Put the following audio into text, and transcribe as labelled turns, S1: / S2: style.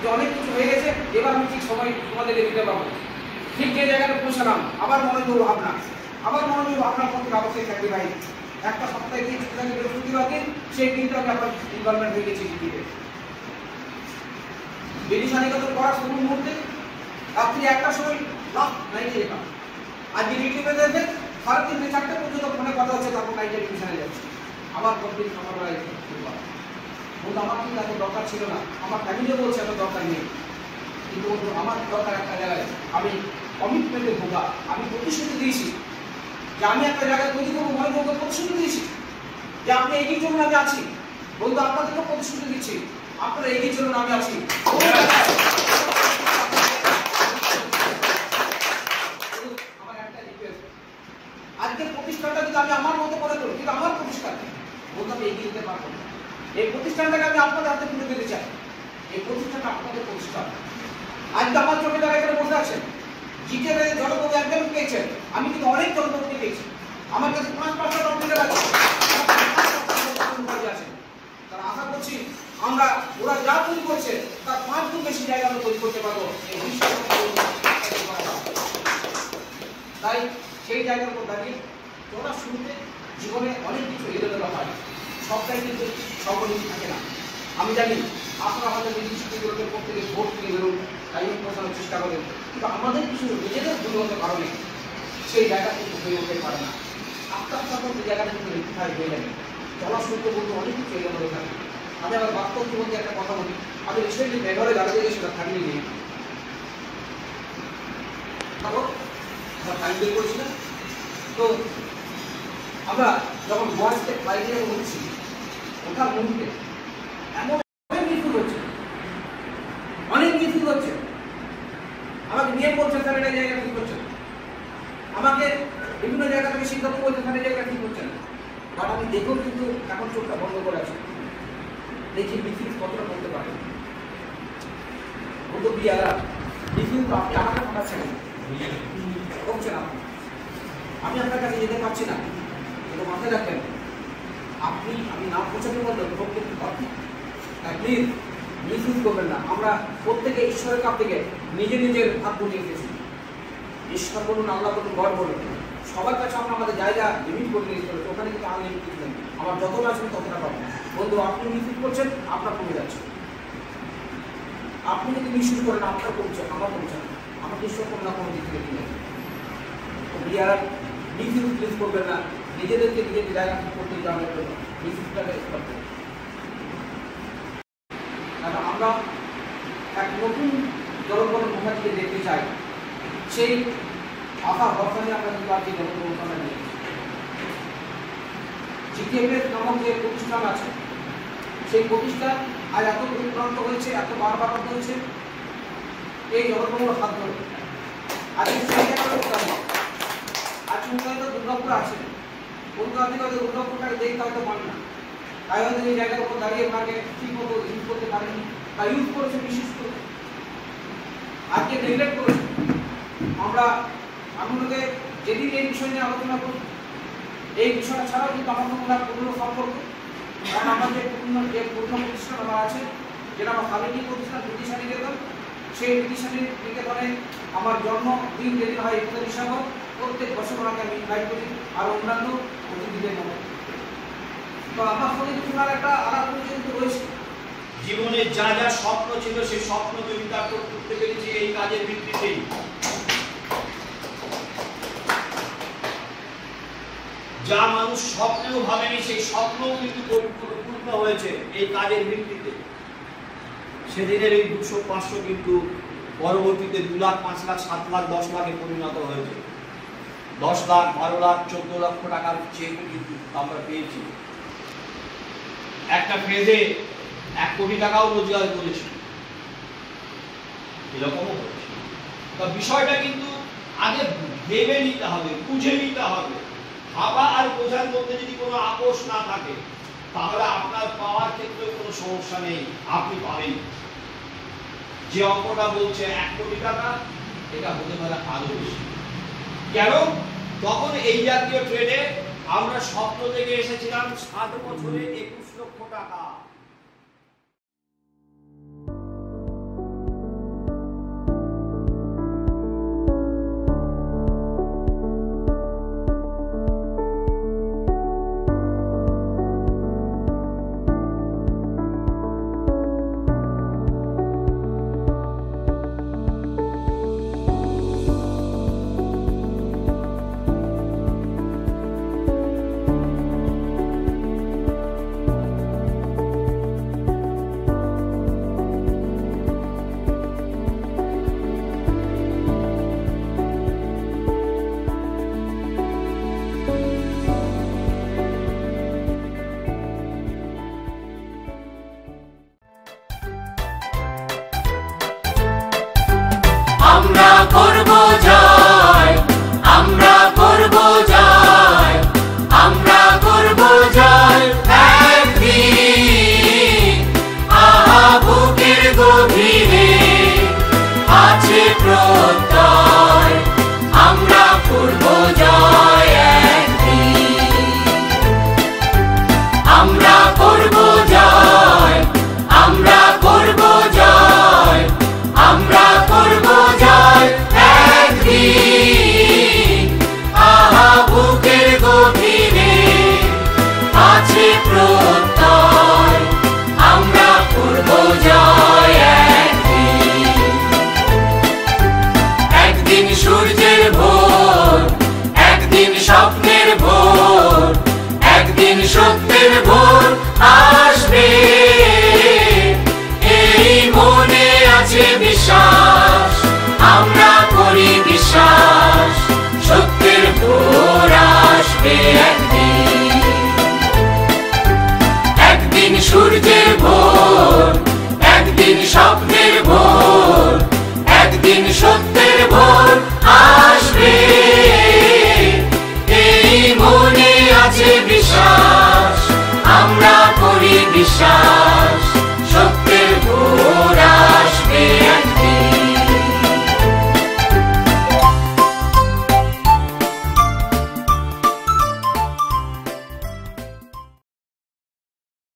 S1: যে অনেক কিছু হয়ে গেছে, এবার আমি ঠিক সময় তোমাদেরকে দিতে পারবো। ঠিক যে জায়গাটা পৌঁছালাম, আবার মনোযোগ ভাবনা, আবার মনোযোগ ভাবনার মধ্যে অবশ্যই থাকবে ভাই। একটা সপ্তাহে দিন ছুটি থাকে বৃহস্পতিবার দিন, সেই দিনটা আমি আপনার ইনভলভমেন্ট হয়ে গেছি ডিউটিতে। বিধিসানিকতন করার শুরু মুহূর্তে রাত্রি 1টার সময় লাস্ট নাইটে যেতাম। আজকে ইউটিউবে দেখবেন 3:30 4টে পর্যন্ত ফোনে কথা হচ্ছে, তারপর নাইটে ডিভিশনে যাচ্ছে। আবার কমপ্লিট সকালবেলায় বলতো আমার কিন্তু এত দরকার ছিল না, আমার ফ্যামিলিও বলছে এত দরকার নেই, কিন্তু আমার দরকার একটা জায়গায় আমি কমিটমেন্টে ভোগা, আমি প্রতিশ্রুতি দিয়েছি যে আমি একটা জায়গায় তৈরি করবো, মনে করবো প্রতিশ্রুতি দিয়েছি যে আপনি এগিয়ে চলুন, আমি আছি। বলতো আপনাদেরকে প্রতিশ্রুতি দিচ্ছি, আপনারা এগিয়ে চলুন, আমি আছি। আমার একটা রিকোয়েস্ট, আজকের প্রতিষ্ঠানটা যদি আমি আমার মতো করে করি, কিন্তু আমার প্রতিষ্ঠান বলতে আমি এগিয়ে যেতে পারবো না। এই প্রতিষ্ঠানটাকে আমি আপনাদের হাতে তুলে দিতে চাই। এই প্রতিষ্ঠানটা আপনাদের প্রতিষ্ঠান। আজকে আমার চোখে যারা এখানে বসে আছেন, জিকে জনপদ একজন পেয়েছেন, আমি কিন্তু অনেক জনপদকে পেয়েছি। আমার কাছে 5-5টা কম্পিউটার আছে, তারা আশা করছি আমরা ওরা যা তৈরি করছে তার 5 গুণ বেশি জায়গা আমরা তৈরি করতে পারবো। তাই সেই জায়গার উপর দাঁড়িয়ে তোমরা শুরুতে জীবনে অনেক কিছু এলোমেলো হয়, সবটাই কিন্তু সর্বনিম্ন থাকে না। আমি জানি আপনারা আমাদের নির্দিষ্টগুলোকে প্রত্যেকে ভোট দিয়ে বেরোন, টাইম পৌঁছানোর চেষ্টা করেন, কিন্তু আমাদের কিছু নিজেদের ভুলগত কারণে সেই জায়গা কিন্তু হয়ে উঠতে পারে না। আপনার যে জায়গাটা কিন্তু রেক্টিফাই হয়ে যাবে, চলা শুরুতে বলতে অনেক কিছু এলোমেলো থাকে। আমি আবার বাস্তব জীবনে একটা কথা বলি, আমি রিসেন্টলি মেঘরে দাঁড়িয়ে গিয়ে সেটা থামিয়ে নিয়ে তারপর আমার টাইম বের করেছিলাম। তো আমরা যখন গোয়াতে ফ্লাইটে যখন উঠছি, ওঠার মুহূর্তে এমন অনেক মিসুল হচ্ছে, অনেক মিসুল হচ্ছে। আমাকে নিয়ে বলছে স্যার এটা জায়গা ঠিক হচ্ছে না, আমাকে বিভিন্ন জায়গা থেকে সিদ্ধান্ত বলছে স্যার এই জায়গা ঠিক হচ্ছে না। বাট আমি দেখেও কিন্তু এখন চোখটা বন্ধ করে আছি, দেখি মিসিল কতটা করতে পারে। বলতো বিয়ারা মিসিল তো আপনি আমাকে পাঠাচ্ছেন, করছেন আপনি, আমি আপনার কাছে যেতে পারছি না। কিন্তু মাথায় রাখবেন, আপনি আমি না পৌঁছাতে পারলে করতে পারবেন। তাই প্লিজ মিসইউজ করবেন না। আমরা প্রত্যেকে ঈশ্বরের কাছ থেকে নিজের ভাগ্য নিয়ে এসেছি। ঈশ্বর বলুন, আল্লাহ বলুন, গড বলুন, সবার কাছে আমরা আমাদের জায়গা লিমিট করে নিয়ে চলেছি। ওখানে কিন্তু আনলিমিটেড নেই, আমার যতটা আছে ততটা পাবো। বন্ধু আপনি মিসইউজ করছেন, আপনার কমে যাচ্ছে। আপনি যদি মিসইউজ করেন, আপনার কমছে, আমার কমছে না, আমাকে ঈশ্বর কোনো না কোনো দিক থেকে কিনে। তো বিয়ার মিসইউজ প্লিজ করবেন না, নিজেদেরকে নিজের জায়গা করতে জানার জন্য মিসইউজটাকে করতে। আমরা এক নতুন জলপ্রপাতের মুখা থেকে দেখতে চাই, সেই আশা ভরসা নিয়ে আমরা কিন্তু আজকে জলপ্রপাতটা নিয়ে জিকেএফএস নামক যে প্রতিষ্ঠান আছে, সেই প্রতিষ্ঠান আজ এত পরিক্রান্ত হয়েছে, এত বারবার হয়েছে এই জলপ্রপাত হাত ধরে। আজকে সেই জায়গাটা আজ উন্নয়ন দুর্গাপুর আছে, কলকাতা থেকে হয়তো দুর্গাপুরটাকে দেখতে হয়তো পান না, তাই হয়তো এই জায়গার উপর দাঁড়িয়ে ওনাকে ঠিক মতো ইউজ করতে পারেনি, বা ইউজ করেছে বিশেষ করে আজকে নেগলেক্ট করেছে। আমরা আপনাদের যেদিন এই বিষয় নিয়ে আলোচনা করি, এই বিষয়টা ছাড়াও কিন্তু আমার মনে হয় পূর্ণ সম্পর্ক, কারণ আমার যে পূর্ণ প্রতিষ্ঠান আমার আছে, যেটা আমার স্বামীজি প্রতিষ্ঠান বিধিসানিকেতন, সেই বিধিসানিকেতনে আমার জন্মদিন যেদিন হয় 31 ডিসেম্বর, প্রত্যেক বছর ওনাকে আমি ইনভাইট করি, আর অন্যান্য অতিথিদের মতো। তো আমার সঙ্গে তোমার একটা আলাপ কিন্তু রয়েছে।
S2: জীবনে যা যা স্বপ্ন ছিল সেই স্বপ্ন চরিতার্থ করতে পেরেছি এই কাজের ভিত্তিতেই। যা মানুষ স্বপ্নেও ভাবেনি সেই স্বপ্নও কিন্তু পূর্ণ হয়েছে এই কাজের ভিত্তিতে। সেদিনের এই 200-500 কিন্তু পরবর্তীতে 2 লাখ, 5 লাখ, 7 লাখ, 10 লাখে পরিণত হয়েছে। 10 লাখ, 12 লাখ, 14 লক্ষ টাকার চেক কিন্তু আমরা পেয়েছি। একটা ফেজে 1 কোটি টাকাও রোজগার করেছি, এরকমও হয়েছে। তো বিষয়টা কিন্তু আগে ভেবে নিতে হবে, বুঝে নিতে হবে। ভাবা আর বোঝার মধ্যে যদি কোনো আপোষ না থাকে, তাহলে আপনার পাওয়ার ক্ষেত্রে কোনো সমস্যা নেই, আপনি পাবেন। যে অঙ্কটা বলছে 1 কোটি টাকা, এটা হতে পারে আরো বেশি। কেন? তখন এই জাতীয় ট্রেডে আমরা স্বপ্ন থেকে এসেছিলাম 7 বছরে 21 লক্ষ টাকা।
S3: আমরা করব জয়, আমরা করব জয়, আমরা করব জয় একদিন। আহা বুকের গভীরে আছে প্রত্যয়, আমরা করব জয় একদিন। আমরা করব জয়, আমরা করব জয়, আমরা করব জয় একদিন। আহা বুকের গভীরে আছে প্রত্যয়, আমরা করব জয় একদিন। একদিন সূর্যের ভোর, একদিন স্বপ্নের ভোর, একদিন সত্যের ভোর আসবে, এই মনে আছে বিশ্বাস, আমরা করি বিশ্বাস, সত্যের ভোর আসবে একদিন। একদিন সূর্যের ভোর, একদিন স্বপ্নের ভোর, একদিন সত্যের ভোর আসবে, এই মনে আছে বিশ্বাস, আমরা করি বিশ্বাস,